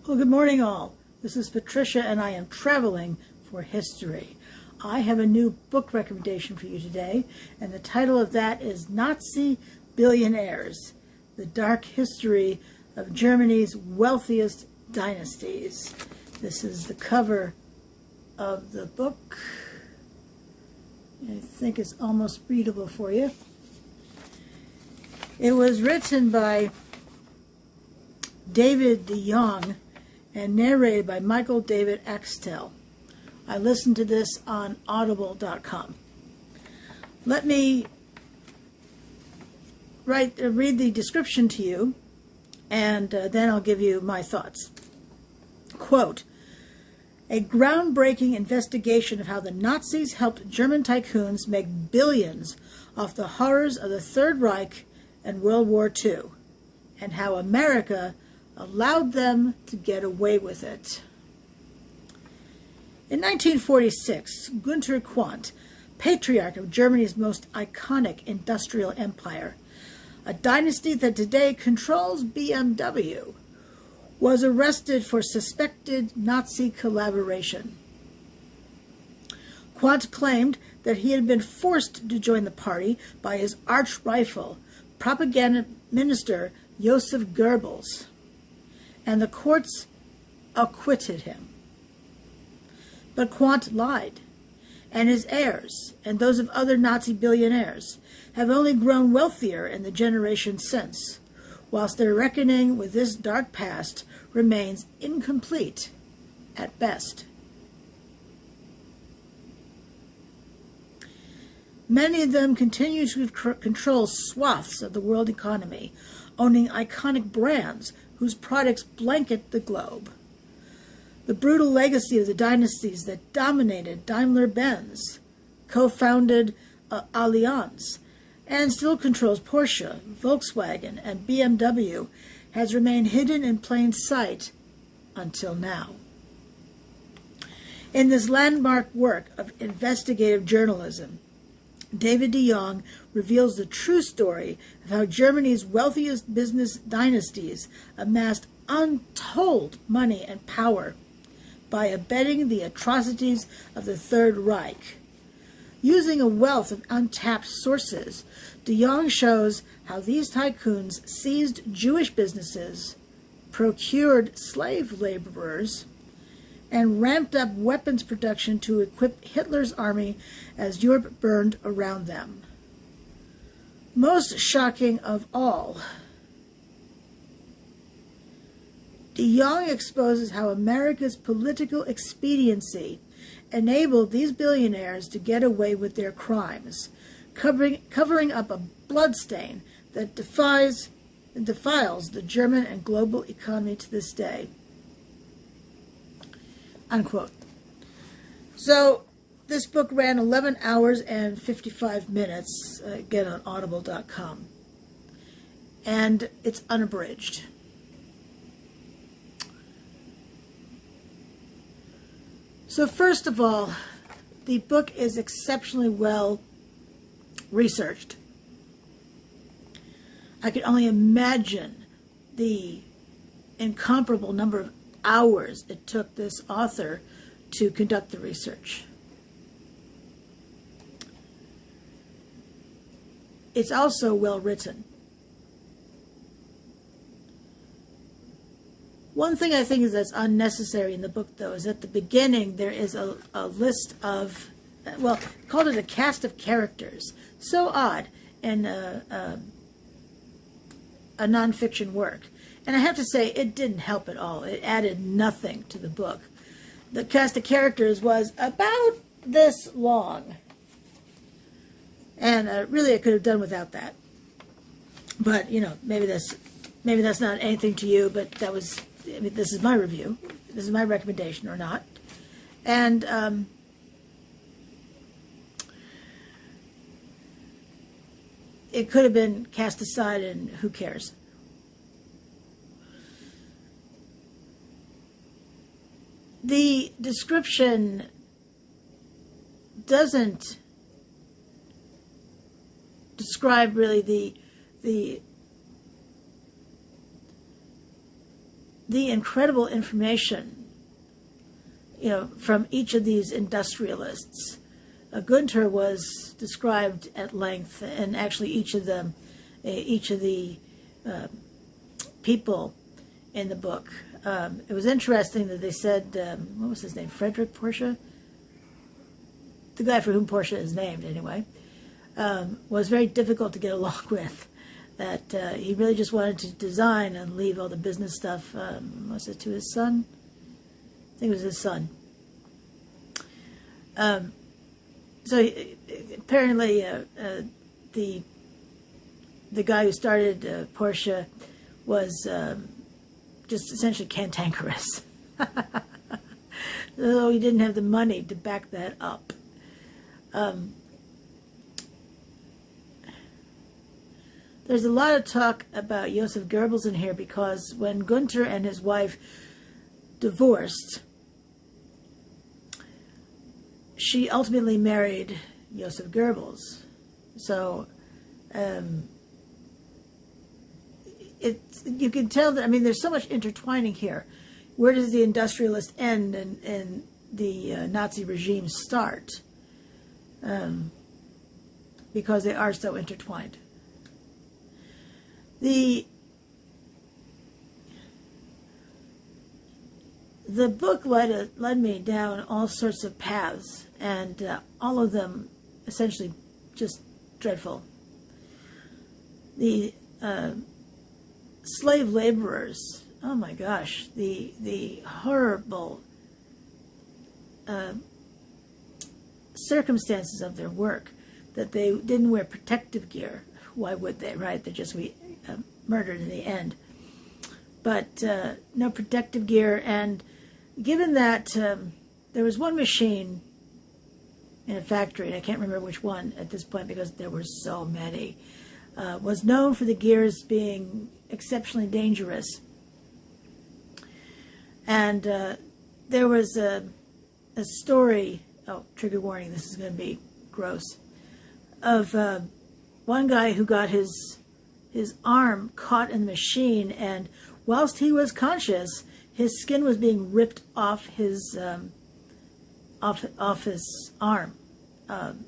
Well, good morning, all. This is Patricia, and I am traveling for history. I have a new book recommendation for you today, and the title of that is Nazi Billionaires, the Dark History of Germany's Wealthiest Dynasties. This is the cover of the book. I think it's almost readable for you. It was written by daviddejong and narrated by Michael David Axtell. I listened to this on audible.com. Let me read the description to you, and then I'll give you my thoughts. Quote, a groundbreaking investigation of how the Nazis helped German tycoons make billions off the horrors of the Third Reich and World War II, and how America allowed them to get away with it. In 1946, Günter Quandt, patriarch of Germany's most iconic industrial empire, a dynasty that today controls BMW, was arrested for suspected Nazi collaboration. Quandt claimed that he had been forced to join the party by his arch-rival, propaganda minister Joseph Goebbels, and the courts acquitted him. But Quandt lied, and his heirs, and those of other Nazi billionaires, have only grown wealthier in the generation since, whilst their reckoning with this dark past remains incomplete at best. Many of them continue to control swaths of the world economy, owning iconic brands whose products blanket the globe. The brutal legacy of the dynasties that dominated Daimler-Benz, co-founded Allianz, and still controls Porsche, Volkswagen, and BMW has remained hidden in plain sight until now. In this landmark work of investigative journalism, daviddejong reveals the true story of how Germany's wealthiest business dynasties amassed untold money and power by abetting the atrocities of the Third Reich. Using a wealth of untapped sources, de Jong shows how these tycoons seized Jewish businesses, procured slave laborers, and ramped up weapons production to equip Hitler's army as Europe burned around them. Most shocking of all, de Jong exposes how America's political expediency enabled these billionaires to get away with their crimes, covering up a bloodstain that defiles the German and global economy to this day. Unquote. So this book ran 11 hours and 55 minutes, again on audible.com, and it's unabridged. So first of all, the book is exceptionally well researched. I can only imagine the incomparable number of hours it took this author to conduct the research. It's also well written. One thing I think that's unnecessary in the book, though, is at the beginning there is a list of, well, called it a cast of characters. So odd in a nonfiction work. And I have to say, it didn't help at all. It added nothing to the book. The cast of characters was about this long. And really, I could have done without that. But, you know, maybe that's not anything to you, but that was, I mean, this is my review. This is my recommendation or not. And it could have been cast aside, and who cares? The description doesn't describe really the the incredible information, from each of these industrialists. Gunther was described at length, and actually each of the people in the book. It was interesting that they said, what was his name, Frederick Porsche? The guy for whom Porsche is named, anyway, was very difficult to get along with. That he really just wanted to design and leave all the business stuff, was it to his son? I think it was his son. So apparently the guy who started Porsche was just essentially cantankerous. Though he didn't have the money to back that up. There's a lot of talk about Joseph Goebbels in here because when Gunther and his wife divorced, she ultimately married Joseph Goebbels. So you can tell that, there's so much intertwining here. Where does the industrialist end and the Nazi regime start? Because they are so intertwined. The book led me down all sorts of paths, and all of them essentially just dreadful. The slave laborers, oh my gosh, the horrible circumstances of their work, that they didn't wear protective gear. Why would they, right? They're just murdered in the end. But no protective gear, and given that there was one machine in a factory, and I can't remember which one at this point because there were so many, was known for the gears being exceptionally dangerous. And there was a story, oh, trigger warning, this is going to be gross, of one guy who got his arm caught in the machine, and whilst he was conscious, his skin was being ripped off his his arm, and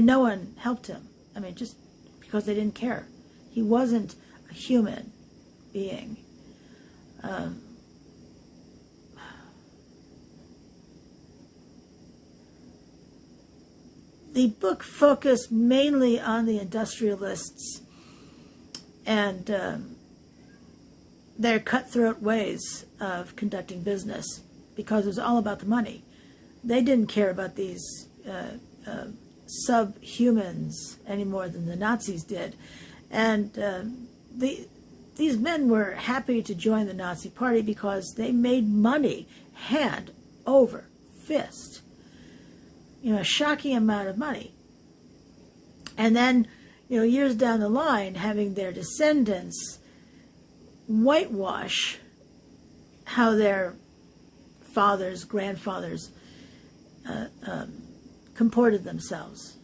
no one helped him. Just because they didn't care. He wasn't a human being. The book focused mainly on the industrialists and their cutthroat ways of conducting business, because it was all about the money. They didn't care about these subhumans any more than the Nazis did. And these men were happy to join the Nazi Party because they made money hand over fist. A shocking amount of money. And then, years down the line, having their descendants whitewash how their fathers, grandfathers comported themselves.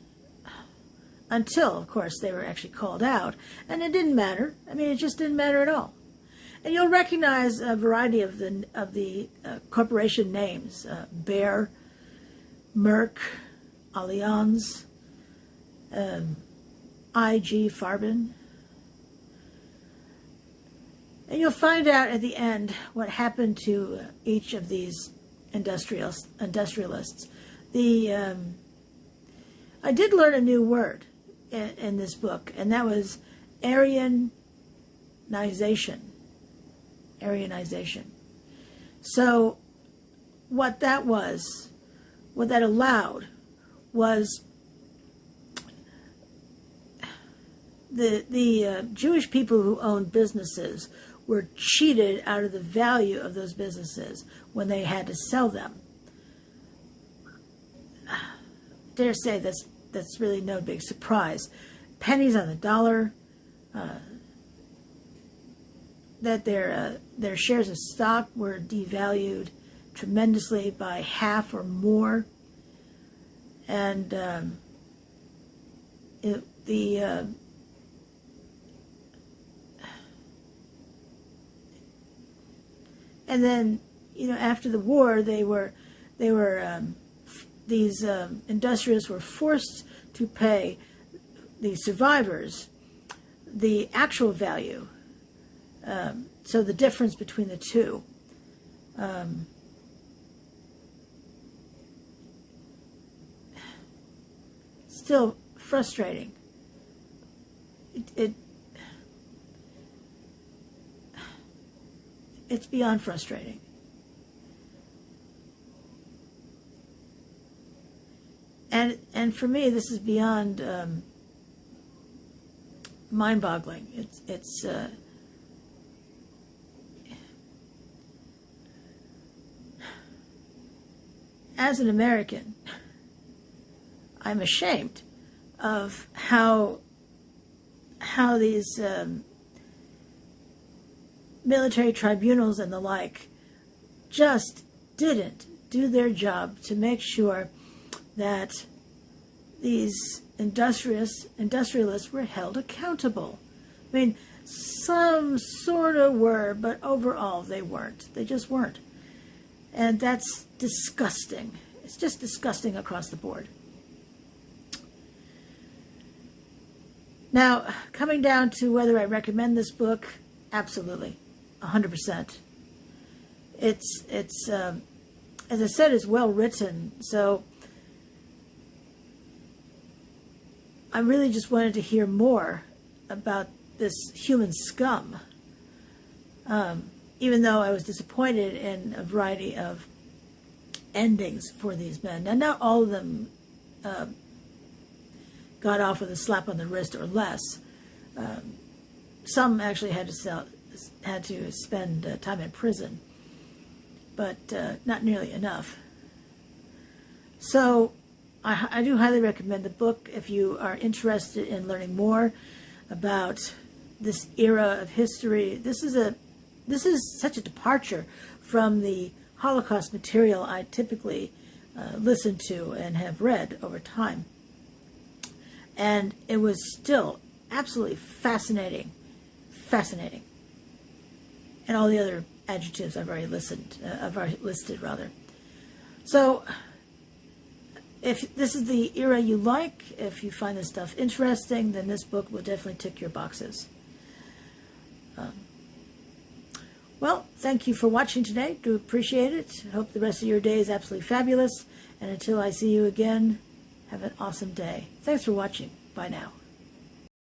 Until, of course, they were actually called out. And it didn't matter. It just didn't matter at all. And you'll recognize a variety of the corporation names. Bayer, Merck, Allianz, IG Farben. And you'll find out at the end what happened to each of these industrialists. I did learn a new word in this book, and that was Aryanization. Aryanization. So what that allowed was the Jewish people who owned businesses were cheated out of the value of those businesses when they had to sell them. I dare say that's really no big surprise. Pennies on the dollar, that their shares of stock were devalued tremendously by half or more, and And then, after the war, these industrialists were forced to pay the survivors the actual value. So the difference between the two. Still frustrating. It's beyond frustrating. And for me, this is beyond mind-boggling. It's as an American, I'm ashamed of how these military tribunals and the like just didn't do their job to make sure that these industrialists were held accountable. I mean, some sort of were, but overall they weren't. They just weren't. And that's disgusting. It's just disgusting across the board. Now, coming down to whether I recommend this book, absolutely, 100%. It's as I said, it's well written, so I really just wanted to hear more about this human scum, even though I was disappointed in a variety of endings for these men. Now, not all of them got off with a slap on the wrist or less. Some actually had to spend time in prison, but not nearly enough. So I do highly recommend the book if you are interested in learning more about this era of history. This is such a departure from the Holocaust material I typically listen to and have read over time. And it was still absolutely fascinating. And all the other adjectives I've already listed. So, if this is the era you like, if you find this stuff interesting, then this book will definitely tick your boxes. Well, thank you for watching today. Do appreciate it. Hope the rest of your day is absolutely fabulous. And until I see you again, have an awesome day. Thanks for watching. Bye now.